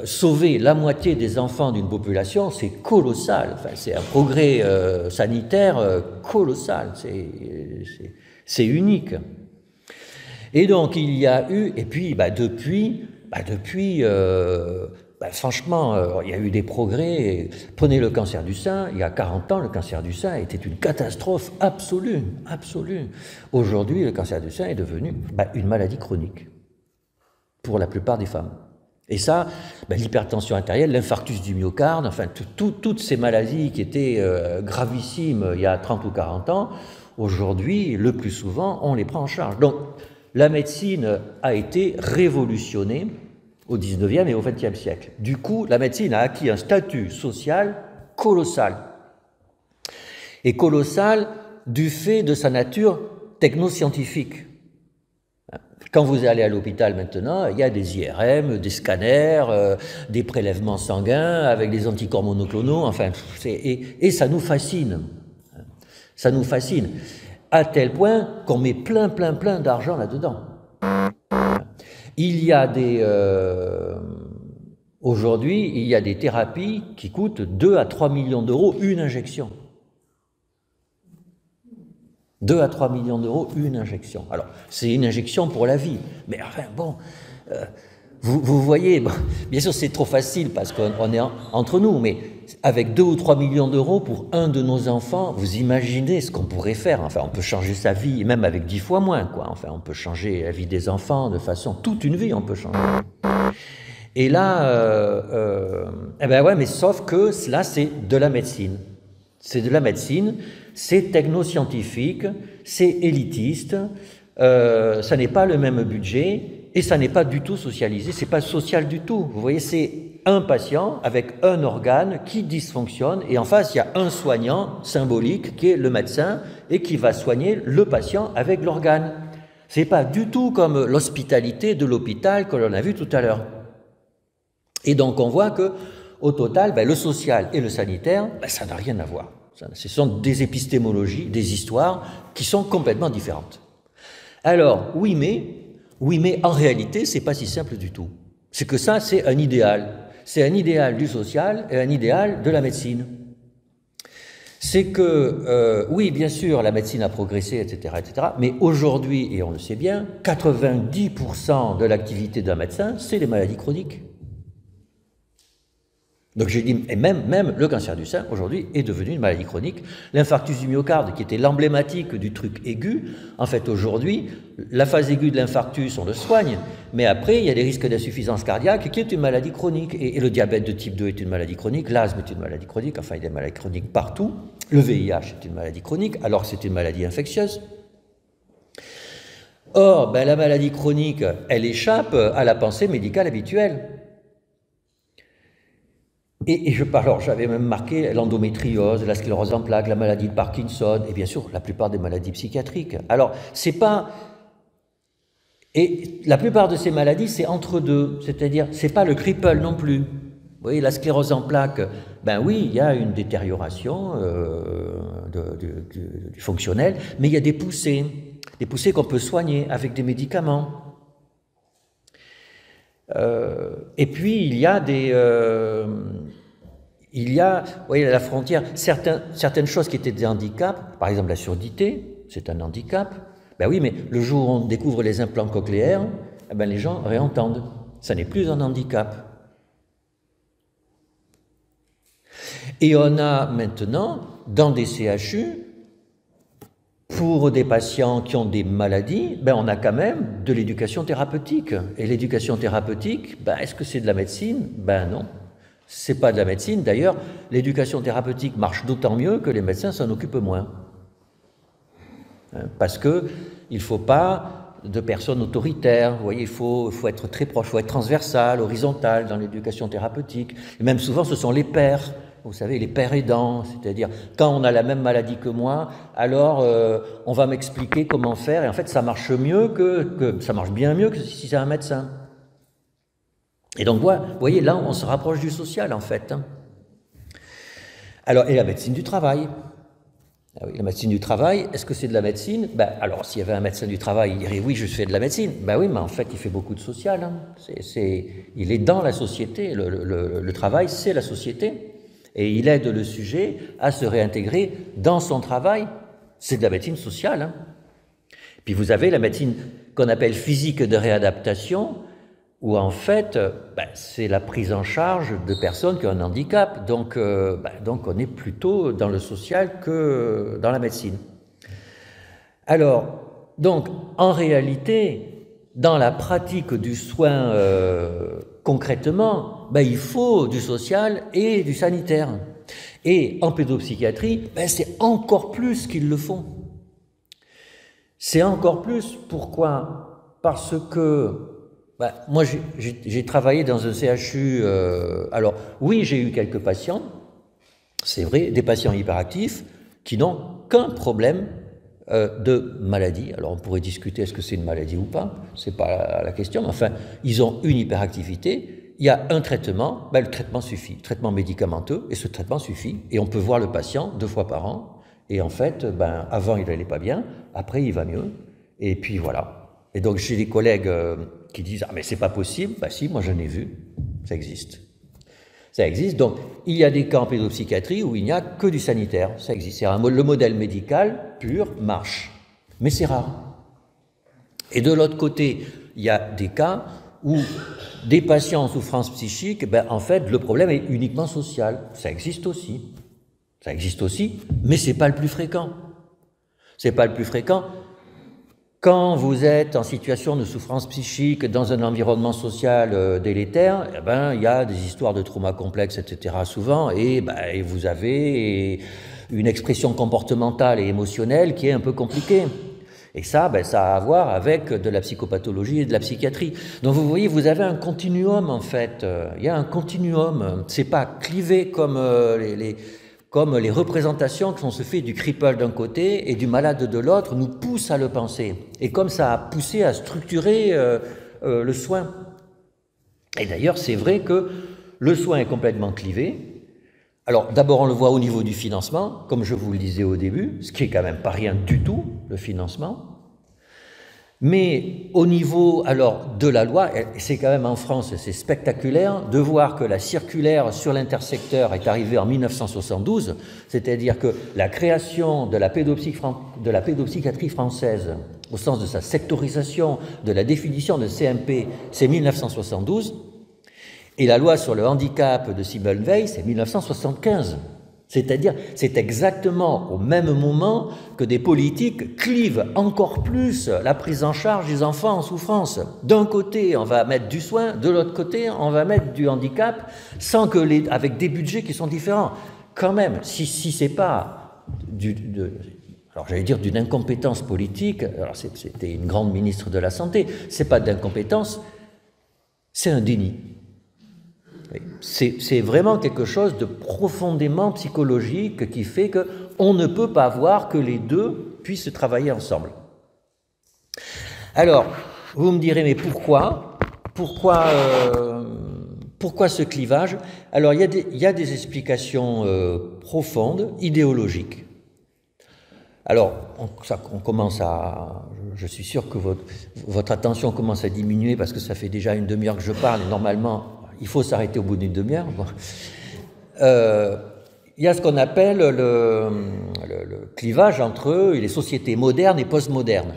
sauver la moitié des enfants d'une population, c'est colossal. Enfin, c'est un progrès sanitaire colossal. C'est unique. Et donc, il y a eu, et puis, depuis Ben, franchement, il y a eu des progrès. Prenez le cancer du sein, il y a 40 ans, le cancer du sein était une catastrophe absolue, absolue. Aujourd'hui, le cancer du sein est devenu une maladie chronique pour la plupart des femmes. Et ça, l'hypertension artérielle, l'infarctus du myocarde, enfin, toutes ces maladies qui étaient gravissimes il y a 30 ou 40 ans, aujourd'hui, le plus souvent, on les prend en charge. Donc, la médecine a été révolutionnée au XIXe et au XXe siècle. Du coup, la médecine a acquis un statut social colossal. Et colossal du fait de sa nature technoscientifique. Quand vous allez à l'hôpital maintenant, il y a des IRM, des scanners, des prélèvements sanguins avec des anticorps monoclonaux, enfin, et ça nous fascine. Ça nous fascine, à tel point qu'on met plein d'argent là-dedans. Il y a aujourd'hui, il y a des thérapies qui coûtent 2 à 3 millions d'euros une injection. 2 à 3 millions d'euros une injection. Alors, c'est une injection pour la vie. Mais enfin, bon, vous voyez, bon, bien sûr, c'est trop facile parce qu'on est entre nous, mais avec 2 ou 3 millions d'euros pour un de nos enfants, vous imaginez ce qu'on pourrait faire. Enfin, on peut changer sa vie, même avec 10 fois moins, quoi. Enfin, on peut changer la vie des enfants de façon... Toute une vie, on peut changer. Et là, ouais, mais sauf que là, c'est de la médecine. C'est de la médecine, c'est technoscientifique, c'est élitiste, ça n'est pas le même budget et ça n'est pas du tout socialisé, c'est pas social du tout. Vous voyez, c'est un patient avec un organe qui dysfonctionne et en face, il y a un soignant symbolique qui est le médecin et qui va soigner le patient avec l'organe. C'est pas du tout comme l'hospitalité de l'hôpital que l'on a vu tout à l'heure. Et donc, on voit que au total, le social et le sanitaire, ça n'a rien à voir. Ce sont des épistémologies, des histoires qui sont complètement différentes. Alors, oui, mais en réalité, c'est pas si simple du tout. C'est que ça, c'est un idéal. C'est un idéal du social et un idéal de la médecine. C'est que, oui, bien sûr, la médecine a progressé, etc., mais aujourd'hui, et on le sait bien, 90% de l'activité d'un médecin, c'est les maladies chroniques. Donc j'ai dit, et même le cancer du sein, aujourd'hui, est devenu une maladie chronique. L'infarctus du myocarde, qui était l'emblématique du truc aigu, en fait, aujourd'hui, la phase aiguë de l'infarctus, on le soigne, mais après, il y a des risques d'insuffisance cardiaque, qui est une maladie chronique. Et le diabète de type 2 est une maladie chronique, l'asthme est une maladie chronique, enfin, il y a des maladies chroniques partout. Le VIH est une maladie chronique, alors que c'est une maladie infectieuse. Or, la maladie chronique, elle échappe à la pensée médicale habituelle. Et alors j'avais même marqué l'endométriose, la sclérose en plaques, la maladie de Parkinson, et bien sûr la plupart des maladies psychiatriques. Alors c'est pas... Et la plupart de ces maladies, c'est entre deux, c'est-à-dire c'est pas le cripple non plus. Vous voyez, la sclérose en plaques, oui, il y a une détérioration du fonctionnel, mais il y a des poussées qu'on peut soigner avec des médicaments. Et puis il y a vous voyez, à la frontière, certaines choses qui étaient des handicaps, par exemple la surdité, c'est un handicap. Oui, mais le jour où on découvre les implants cochléaires, les gens réentendent. Ça n'est plus un handicap. Et on a maintenant, dans des CHU, pour des patients qui ont des maladies, on a quand même de l'éducation thérapeutique. Et l'éducation thérapeutique, est-ce que c'est de la médecine? Non, c'est pas de la médecine. D'ailleurs, l'éducation thérapeutique marche d'autant mieux que les médecins s'en occupent moins. Parce que il faut pas de personnes autoritaires. Vous voyez, il faut être très proche, il faut être transversal, horizontal dans l'éducation thérapeutique. Et même souvent, ce sont les pairs. Vous savez, les pères aidants, c'est-à-dire quand on a la même maladie que moi, alors on va m'expliquer comment faire, et en fait ça marche mieux ça marche bien mieux que si c'est un médecin. Et donc vous voyez, là on se rapproche du social en fait. Alors, et la médecine du travail. Ah oui, la médecine du travail, est-ce que c'est de la médecine? Alors s'il y avait un médecin du travail, il dirait oui, je fais de la médecine. Oui, mais en fait il fait beaucoup de social. Il est dans la société, le travail c'est la société. Et il aide le sujet à se réintégrer dans son travail. C'est de la médecine sociale. Puis vous avez la médecine qu'on appelle physique de réadaptation. où en fait, c'est la prise en charge de personnes qui ont un handicap. Donc on est plutôt dans le social que dans la médecine. Alors, donc, en réalité, dans la pratique du soin concrètement, il faut du social et du sanitaire. Et en pédopsychiatrie, c'est encore plus qu'ils le font. C'est encore plus. Pourquoi? Parce que moi, j'ai travaillé dans un CHU. Alors, oui, j'ai eu quelques patients, c'est vrai, des patients hyperactifs qui n'ont qu'un problème de maladie. Alors, on pourrait discuter est-ce que c'est une maladie ou pas, c'est pas la question, mais enfin, ils ont une hyperactivité, il y a un traitement, le traitement suffit, traitement médicamenteux, et ce traitement suffit, et on peut voir le patient 2 fois par an, et en fait, avant, il n'allait pas bien, après, il va mieux, et puis voilà. Et donc, j'ai des collègues qui disent « Ah, mais c'est pas possible !» Si, moi, j'en ai vu, ça existe. Ça existe, donc il y a des cas en pédopsychiatrie où il n'y a que du sanitaire, ça existe. Le modèle médical pur marche, mais c'est rare. Et de l'autre côté, il y a des cas où des patients en souffrance psychique, en fait, le problème est uniquement social. Ça existe aussi. Ça existe aussi, mais c'est pas le plus fréquent. C'est pas le plus fréquent. Quand vous êtes en situation de souffrance psychique dans un environnement social délétère, il y a des histoires de trauma complexes, etc. souvent, et vous avez une expression comportementale et émotionnelle qui est un peu compliquée. Et ça, ça a à voir avec de la psychopathologie et de la psychiatrie. Donc vous voyez, vous avez un continuum en fait. Il y a un continuum. C'est pas clivé comme les représentations qu'on se fait du cripple d'un côté et du malade de l'autre nous poussent à le penser. Et comme ça a poussé à structurer le soin. Et d'ailleurs, c'est vrai que le soin est complètement clivé. Alors, d'abord, on le voit au niveau du financement, comme je vous le disais au début, ce qui est quand même pas rien du tout, le financement. Mais au niveau de la loi, c'est quand même en France, c'est spectaculaire de voir que la circulaire sur l'intersecteur est arrivée en 1972, c'est-à-dire que la création de la pédopsychiatrie française, au sens de sa sectorisation, de la définition de CMP, c'est 1972, et la loi sur le handicap de Simone Veil, c'est 1975. C'est-à-dire, c'est exactement au même moment que des politiques clivent encore plus la prise en charge des enfants en souffrance. D'un côté, on va mettre du soin, de l'autre côté, on va mettre du handicap, avec des budgets qui sont différents. Quand même, si c'est pas alors j'allais dire d'une incompétence politique, alors c'était une grande ministre de la Santé, c'est pas d'incompétence, c'est un déni. C'est vraiment quelque chose de profondément psychologique qui fait qu'on ne peut pas voir que les deux puissent travailler ensemble. Alors, vous me direz, mais pourquoi ce clivage? Alors, il y a des explications profondes, idéologiques. Alors, on commence je suis sûr que votre attention commence à diminuer parce que ça fait déjà une demi-heure que je parle et normalement, il faut s'arrêter au bout d'une demi-heure. Il y a ce qu'on appelle le clivage entre les sociétés modernes et postmodernes.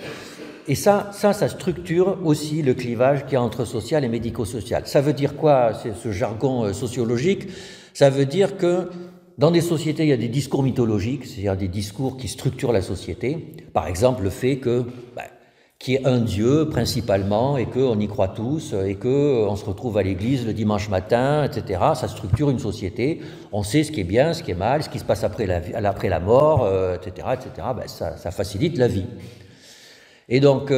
Et ça structure aussi le clivage qu'il y a entre social et médico-social. Ça veut dire quoi, ce jargon sociologique? Ça veut dire que dans des sociétés, il y a des discours mythologiques, c'est-à-dire des discours qui structurent la société. Par exemple, le fait qu'il y ait un Dieu principalement et qu'on y croit tous et qu'on se retrouve à l'église le dimanche matin, etc. Ça structure une société, on sait ce qui est bien, ce qui est mal, ce qui se passe après la mort, etc. etc. Ça facilite la vie. Et donc,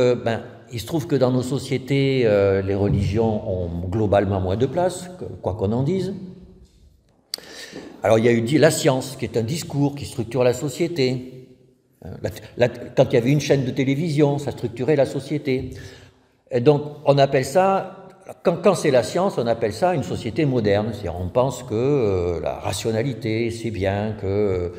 il se trouve que dans nos sociétés, les religions ont globalement moins de place, quoi qu'on en dise. Alors il y a eu la science, qui est un discours qui structure la société. Quand il y avait une chaîne de télévision, ça structurait la société. Et donc, on appelle ça, quand c'est la science, on appelle ça une société moderne. C'est-à-dire, on pense que la rationalité, c'est bien, que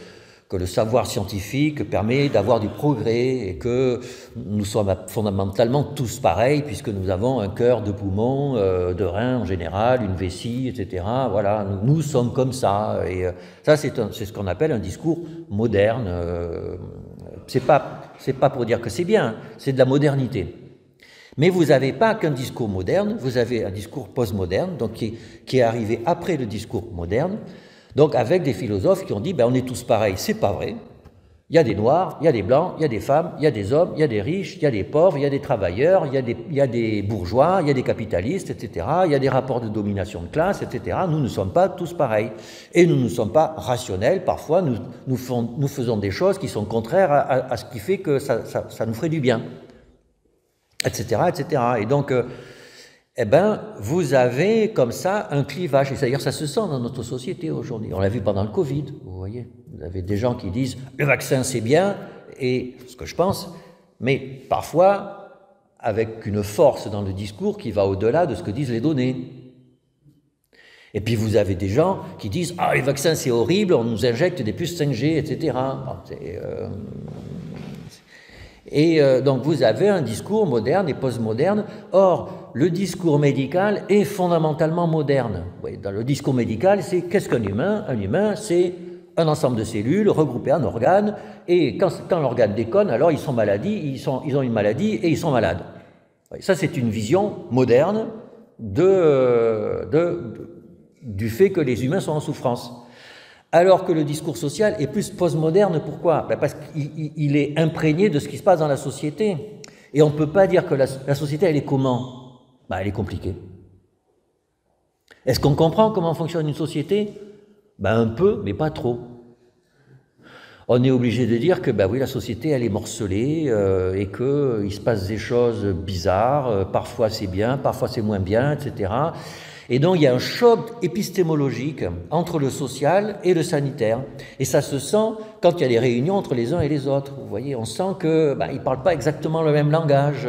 le savoir scientifique permet d'avoir du progrès et que nous sommes fondamentalement tous pareils puisque nous avons un cœur, deux poumons, deux reins en général, une vessie, etc. Voilà, nous sommes comme ça. Et ça, c'est ce qu'on appelle un discours moderne. C'est pas pour dire que c'est bien, c'est de la modernité. Mais vous n'avez pas qu'un discours moderne, vous avez un discours postmoderne, donc qui est arrivé après le discours moderne, donc avec des philosophes qui ont dit ben, on est tous pareils. C'est pas vrai. Il y a des noirs, il y a des blancs, il y a des femmes, il y a des hommes, il y a des riches, il y a des pauvres, il y a des travailleurs, il y a des bourgeois, il y a des capitalistes, etc. Il y a des rapports de domination de classe, etc. Nous ne sommes pas tous pareils. Et nous ne sommes pas rationnels. Parfois, nous faisons des choses qui sont contraires à ce qui fait que ça nous ferait du bien, etc., etc. Et donc, eh ben, vous avez comme ça un clivage. Et d'ailleurs, ça se sent dans notre société aujourd'hui. On l'a vu pendant le Covid, vous voyez. Vous avez des gens qui disent « le vaccin, c'est bien », et ce que je pense, mais parfois avec une force dans le discours qui va au-delà de ce que disent les données. Et puis vous avez des gens qui disent « ah, les vaccins, c'est horrible, on nous injecte des puces 5G, etc. » donc vous avez un discours moderne et postmoderne. Or, le discours médical est fondamentalement moderne. Dans le discours médical, c'est qu'est-ce qu'un humain? Un humain, c'est un ensemble de cellules regroupées en organes, et quand l'organe déconne, alors ils ont une maladie et ils sont malades. Ça, c'est une vision moderne du fait que les humains sont en souffrance. Alors que le discours social est plus postmoderne. Pourquoi? Parce qu'il est imprégné de ce qui se passe dans la société. Et on ne peut pas dire que la société, elle est comment? Elle est compliquée. Est-ce qu'on comprend comment fonctionne une société? Un peu, mais pas trop. On est obligé de dire que oui, la société, elle est morcelée et qu'il se passe des choses bizarres. Parfois c'est bien, parfois c'est moins bien, etc. Et donc il y a un choc épistémologique entre le social et le sanitaire. Et ça se sent quand il y a des réunions entre les uns et les autres. Vous voyez, on sent qu'ils ne parlent pas exactement le même langage.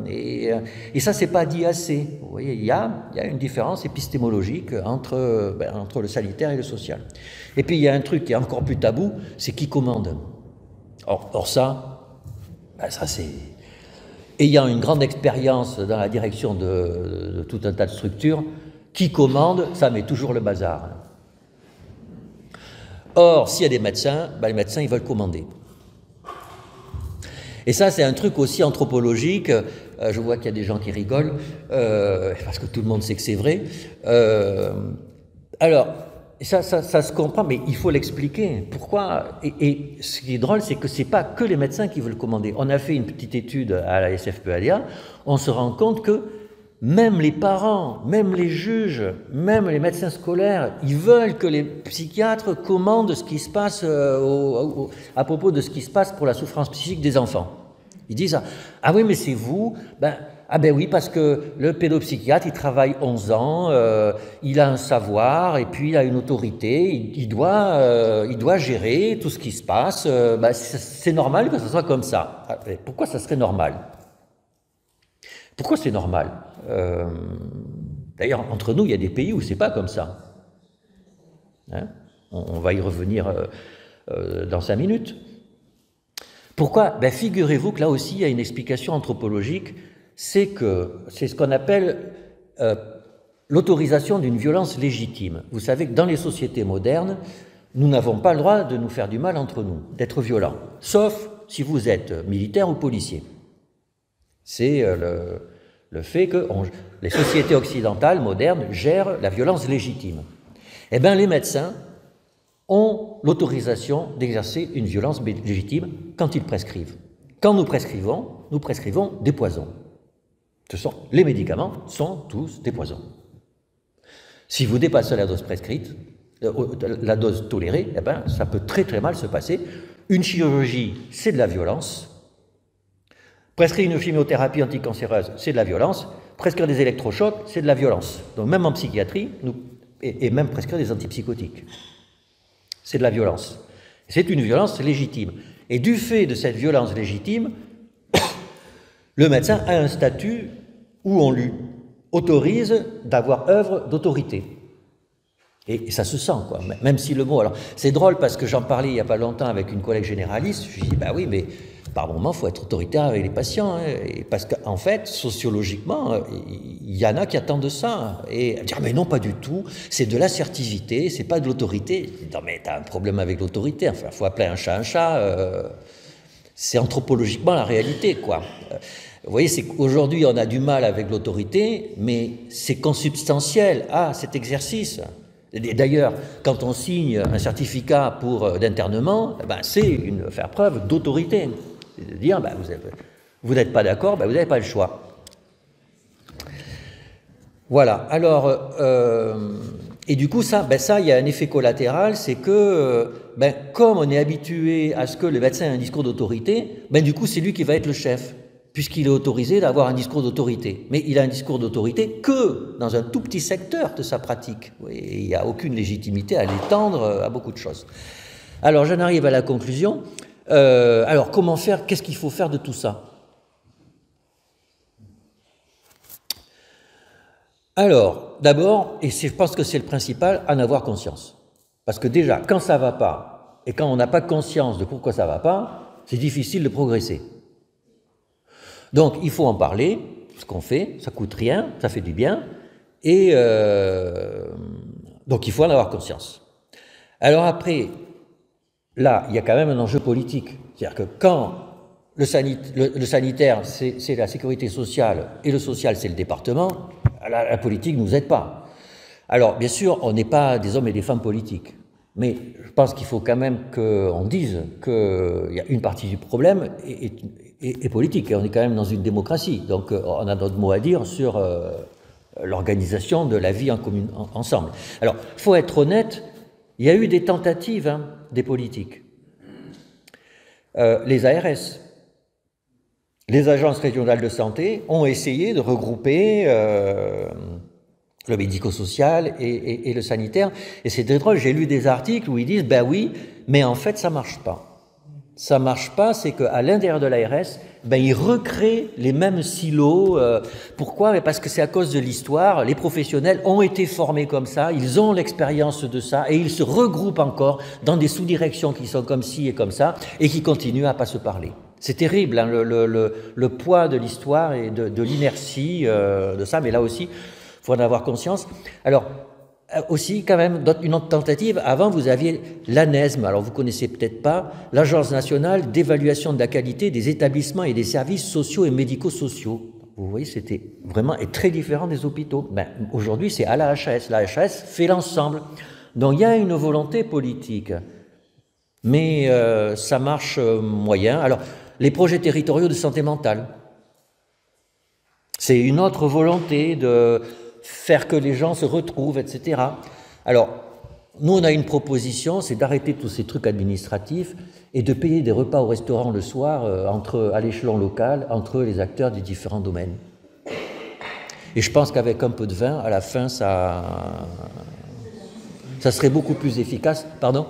Et ça, c'est pas dit assez. Vous voyez, il y a une différence épistémologique entre le sanitaire et le social. Et puis il y a un truc qui est encore plus tabou, c'est qui commande. Or ça c'est... Ayant une grande expérience dans la direction de tout un tas de structures, qui commande, ça met toujours le bazar. Or, s'il y a des médecins, les médecins, ils veulent commander. Et ça, c'est un truc aussi anthropologique. Je vois qu'il y a des gens qui rigolent, parce que tout le monde sait que c'est vrai. Alors, ça se comprend, mais il faut l'expliquer. Pourquoi? Et ce qui est drôle, c'est que ce n'est pas que les médecins qui veulent commander. On a fait une petite étude à la SFPADA, on se rend compte que même les parents, même les juges, même les médecins scolaires, ils veulent que les psychiatres commandent ce qui se passe à propos de ce qui se passe pour la souffrance psychique des enfants. Ils disent « Ah oui, mais c'est vous ?» oui, parce que le pédopsychiatre, il travaille 11 ans, il a un savoir et puis il a une autorité, il doit gérer tout ce qui se passe. C'est normal que ce soit comme ça. Pourquoi ça serait normal? Pourquoi c'est normal? D'ailleurs, entre nous, il y a des pays où c'est pas comme ça. Hein? On va y revenir dans 5 minutes. Pourquoi? Figurez-vous que là aussi, il y a une explication anthropologique. C'est ce qu'on appelle l'autorisation d'une violence légitime. Vous savez que dans les sociétés modernes, nous n'avons pas le droit de nous faire du mal entre nous, d'être violents, sauf si vous êtes militaire ou policier. C'est le fait que les sociétés occidentales modernes gèrent la violence légitime. Eh bien, les médecins ont l'autorisation d'exercer une violence légitime quand ils prescrivent. Quand nous prescrivons des poisons. Les médicaments sont tous des poisons. Si vous dépassez la dose prescrite, la dose tolérée, ça peut très très mal se passer. Une chirurgie, c'est de la violence. Prescrire une chimiothérapie anticancéreuse, c'est de la violence. Prescrire des électrochocs, c'est de la violence. Donc même en psychiatrie, et même prescrire des antipsychotiques, c'est de la violence. C'est une violence légitime. Et du fait de cette violence légitime, le médecin a un statut où on lui autorise d'avoir œuvre d'autorité. Et ça se sent, quoi, même si le mot... Alors, c'est drôle parce que j'en parlais il n'y a pas longtemps avec une collègue généraliste, je lui dis, oui, mais par moment, il faut être autoritaire avec les patients, hein, parce qu'en fait, sociologiquement, il y en a qui attendent ça. Et dire, mais non, pas du tout, c'est de l'assertivité, c'est pas de l'autorité. Non, mais t'as un problème avec l'autorité, enfin, il faut appeler un chat un chat. C'est anthropologiquement la réalité, quoi. Vous voyez, c'est qu'aujourd'hui, on a du mal avec l'autorité, mais c'est consubstantiel à cet exercice. D'ailleurs, quand on signe un certificat d'internement, ben, c'est faire preuve d'autorité. C'est de dire, ben, vous n'êtes pas d'accord, ben, vous n'avez pas le choix. Voilà. Alors, et du coup, ça, il y a un effet collatéral, c'est que, comme on est habitué à ce que le médecin ait un discours d'autorité, du coup, c'est lui qui va être le chef, puisqu'il est autorisé d'avoir un discours d'autorité. Mais il a un discours d'autorité que dans un tout petit secteur de sa pratique. Et il n'y a aucune légitimité à l'étendre à beaucoup de choses. Alors, j'en arrive à la conclusion. Alors, comment faire? Qu'est-ce qu'il faut faire de tout ça? Alors, d'abord, et je pense que c'est le principal, en avoir conscience. Parce que déjà, quand ça ne va pas, et quand on n'a pas conscience de pourquoi ça ne va pas, c'est difficile de progresser. Donc, il faut en parler, ce qu'on fait, ça ne coûte rien, ça fait du bien, et donc il faut en avoir conscience. Alors après, là, il y a quand même un enjeu politique. C'est-à-dire que quand le sanitaire, c'est la sécurité sociale, et le social, c'est le département, la politique ne nous aide pas. Alors, bien sûr, on n'est pas des hommes et des femmes politiques, mais je pense qu'il faut quand même qu'on dise qu'il y a une partie du problème est politique, et on est quand même dans une démocratie, donc on a notre mot à dire sur l'organisation de la vie en commune, ensemble. Alors, il faut être honnête, il y a eu des tentatives des politiques. Les ARS, les agences régionales de santé ont essayé de regrouper le médico-social et le sanitaire. Et c'est très drôle, j'ai lu des articles où ils disent « ben oui, mais en fait ça ne marche pas ». Ça ne marche pas, c'est qu'à l'intérieur de l'ARS, ils recréent les mêmes silos. Pourquoi? Parce que c'est à cause de l'histoire. Les professionnels ont été formés comme ça, ils ont l'expérience de ça, et ils se regroupent encore dans des sous-directions qui sont comme ci et comme ça, et qui continuent à ne pas se parler. C'est terrible, hein, le poids de l'histoire et de l'inertie de ça, mais là aussi, il faut en avoir conscience. Alors, aussi, quand même, une autre tentative, avant vous aviez l'ANESM, alors vous ne connaissez peut-être pas, l'Agence nationale d'évaluation de la qualité des établissements et des services sociaux et médico-sociaux. Vous voyez, c'était vraiment très différent des hôpitaux. Aujourd'hui, c'est à la HAS. La HAS fait l'ensemble. Donc, il y a une volonté politique, mais ça marche moyen. Alors, les projets territoriaux de santé mentale, c'est une autre volonté de faire que les gens se retrouvent, etc. Alors, nous, on a une proposition, c'est d'arrêter tous ces trucs administratifs et de payer des repas au restaurant le soir à l'échelon local, entre les acteurs des différents domaines. Et je pense qu'avec un peu de vin, à la fin, ça serait beaucoup plus efficace. Pardon?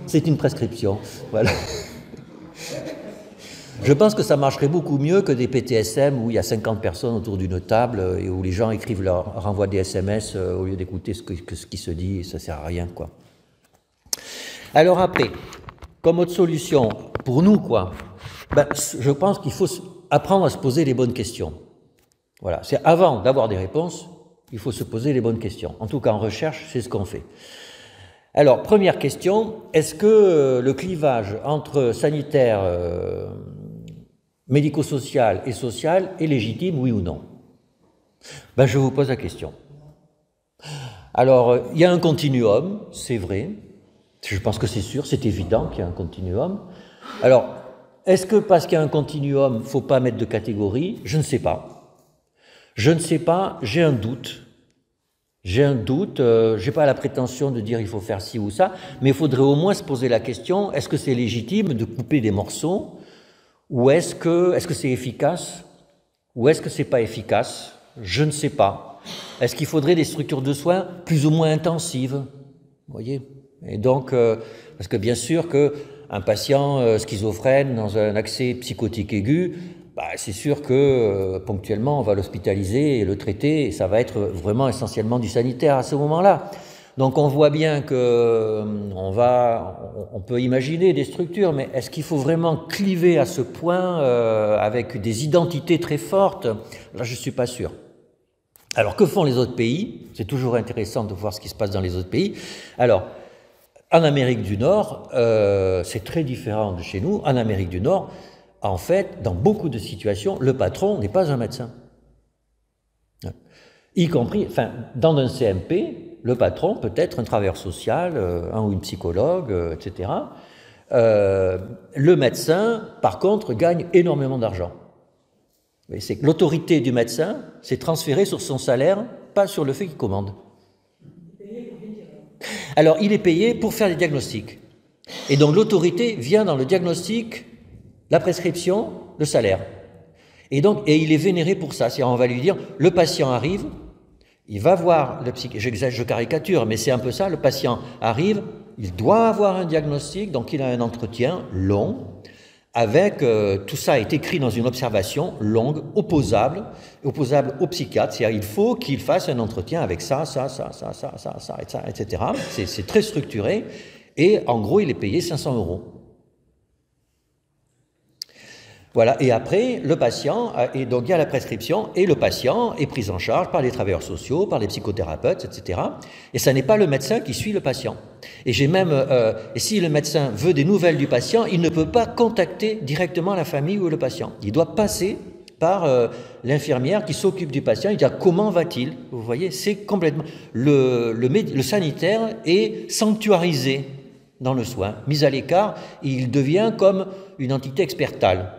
C'est une prescription. Voilà. Je pense que ça marcherait beaucoup mieux que des PTSM où il y a 50 personnes autour d'une table et où les gens renvoient des SMS au lieu d'écouter ce qui se dit, et ça ne sert à rien, quoi. Alors après, comme autre solution, pour nous, quoi, je pense qu'il faut apprendre à se poser les bonnes questions. Voilà, c'est avant d'avoir des réponses, il faut se poser les bonnes questions. En tout cas, en recherche, c'est ce qu'on fait. Alors, première question, est-ce que le clivage entre sanitaire, médico-social et social est légitime, oui ou non? Je vous pose la question. Alors, il y a un continuum, c'est vrai. Je pense que c'est sûr, c'est évident qu'il y a un continuum. Alors, est-ce que parce qu'il y a un continuum, il ne faut pas mettre de catégorie? Je ne sais pas. Je ne sais pas, j'ai un doute. J'ai un doute, je n'ai pas la prétention de dire il faut faire ci ou ça, mais il faudrait au moins se poser la question, est-ce que c'est légitime de couper des morceaux? Ou est-ce que c'est efficace? Ou est-ce que c'est pas efficace? Je ne sais pas. Est-ce qu'il faudrait des structures de soins plus ou moins intensives? Vous voyez? Et donc, parce que bien sûr qu'un patient schizophrène dans un accès psychotique aigu, c'est sûr que ponctuellement on va l'hospitaliser et le traiter, et ça va être vraiment essentiellement du sanitaire à ce moment-là. Donc on voit bien que on peut imaginer des structures, mais est-ce qu'il faut vraiment cliver à ce point avec des identités très fortes? Là, je ne suis pas sûr. Alors, que font les autres pays? C'est toujours intéressant de voir ce qui se passe dans les autres pays. Alors, En Amérique du Nord, c'est très différent de chez nous. En Amérique du Nord, en fait, dans beaucoup de situations, le patron n'est pas un médecin. Y compris, enfin, dans un CMP, le patron peut être un travailleur social, un ou une psychologue, etc. Le médecin, par contre, gagne énormément d'argent. C'est que l'autorité du médecin, c'est transférée sur son salaire, pas sur le fait qu'il commande. Alors, il est payé pour faire des diagnostics. Et donc, l'autorité vient dans le diagnostic, la prescription, le salaire. Et donc, et il est vénéré pour ça. C'est-à-dire, on va lui dire, le patient arrive, il va voir le psychiatre, je caricature, mais c'est un peu ça, le patient arrive, il doit avoir un diagnostic, donc il a un entretien long, avec tout ça est écrit dans une observation longue, opposable au psychiatre, c'est-à-dire il faut qu'il fasse un entretien avec ça, etc. C'est très structuré, et en gros il est payé 500 €. Voilà, et après, le patient, et donc il y a la prescription, et le patient est pris en charge par les travailleurs sociaux, par les psychothérapeutes, etc. Et ça n'est pas le médecin qui suit le patient. Et j'ai même, et si le médecin veut des nouvelles du patient, il ne peut pas contacter directement la famille ou le patient. Il doit passer par l'infirmière qui s'occupe du patient. Il dit comment va-t-il? Vous voyez, c'est complètement... Le sanitaire est sanctuarisé dans le soin, mis à l'écart, et il devient comme une entité expertale.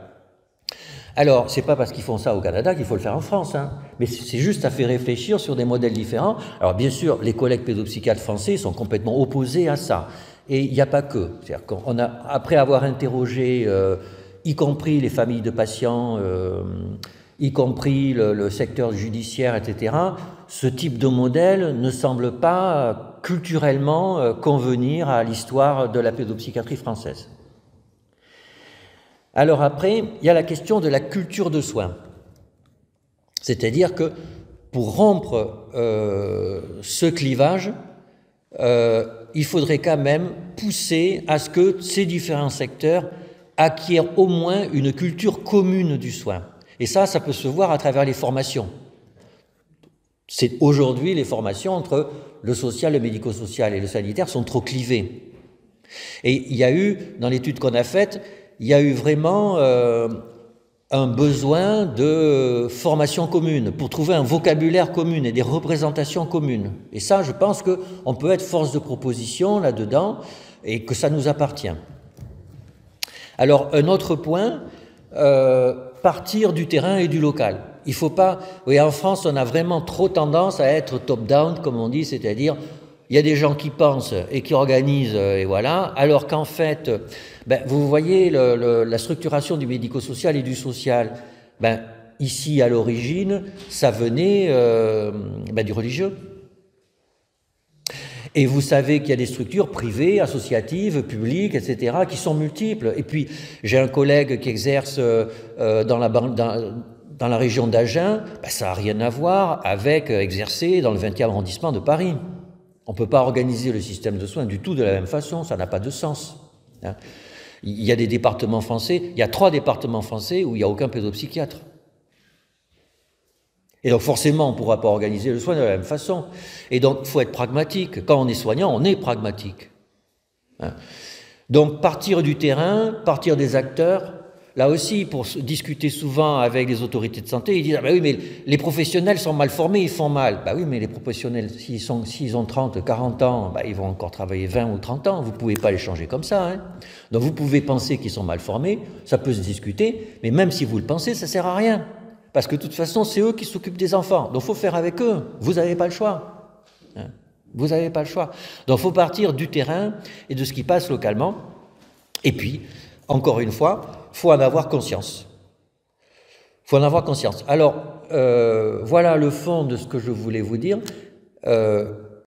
Alors, c'est pas parce qu'ils font ça au Canada qu'il faut le faire en France, hein. Mais c'est juste à faire réfléchir sur des modèles différents. Alors, bien sûr, les collègues pédopsychiatres français sont complètement opposés à ça. Et il n'y a pas que. C'est-à-dire qu'on a, après avoir interrogé, y compris les familles de patients, y compris le secteur judiciaire, etc., ce type de modèle ne semble pas culturellement convenir à l'histoire de la pédopsychiatrie française. Alors après, il y a la question de la culture de soins. C'est-à-dire que pour rompre ce clivage, il faudrait quand même pousser à ce que ces différents secteurs acquièrent au moins une culture commune du soin. Et ça peut se voir à travers les formations. C'est aujourd'hui les formations entre le social, le médico-social et le sanitaire sont trop clivées. Et il y a eu, dans l'étude qu'on a faite, il y a eu vraiment un besoin de formation commune pour trouver un vocabulaire commun et des représentations communes. Et ça, je pense qu'on peut être force de proposition là-dedans et que ça nous appartient. Alors, un autre point, partir du terrain et du local. Il faut pas... Oui, en France, on a vraiment trop tendance à être top-down, comme on dit, c'est-à-dire il y a des gens qui pensent et qui organisent, et voilà, alors qu'en fait, vous voyez la structuration du médico-social et du social, ici, à l'origine, ça venait du religieux. Et vous savez qu'il y a des structures privées, associatives, publiques, etc., qui sont multiples. Et puis, j'ai un collègue qui exerce dans la région d'Agen, ça n'a rien à voir avec exercer dans le 20e arrondissement de Paris. On ne peut pas organiser le système de soins du tout de la même façon, ça n'a pas de sens. Il y a des départements français, il y a 3 départements français où il n'y a aucun pédopsychiatre. Et donc forcément, on ne pourra pas organiser le soin de la même façon. Et donc, il faut être pragmatique. Quand on est soignant, on est pragmatique. Donc, partir du terrain, partir des acteurs. Là aussi, pour discuter souvent avec les autorités de santé, ils disent « oui, mais les professionnels sont mal formés, ils font mal. » Oui, mais les professionnels, s'ils ont 30, 40 ans, ils vont encore travailler 20 ou 30 ans. Vous ne pouvez pas les changer comme ça. Hein. Donc, vous pouvez penser qu'ils sont mal formés, ça peut se discuter, mais même si vous le pensez, ça ne sert à rien. Parce que de toute façon, c'est eux qui s'occupent des enfants. Donc, il faut faire avec eux. Vous n'avez pas le choix. Vous n'avez pas le choix. Donc, il faut partir du terrain et de ce qui passe localement. Et puis, encore une fois, il faut en avoir conscience. Il faut en avoir conscience. Alors, voilà le fond de ce que je voulais vous dire.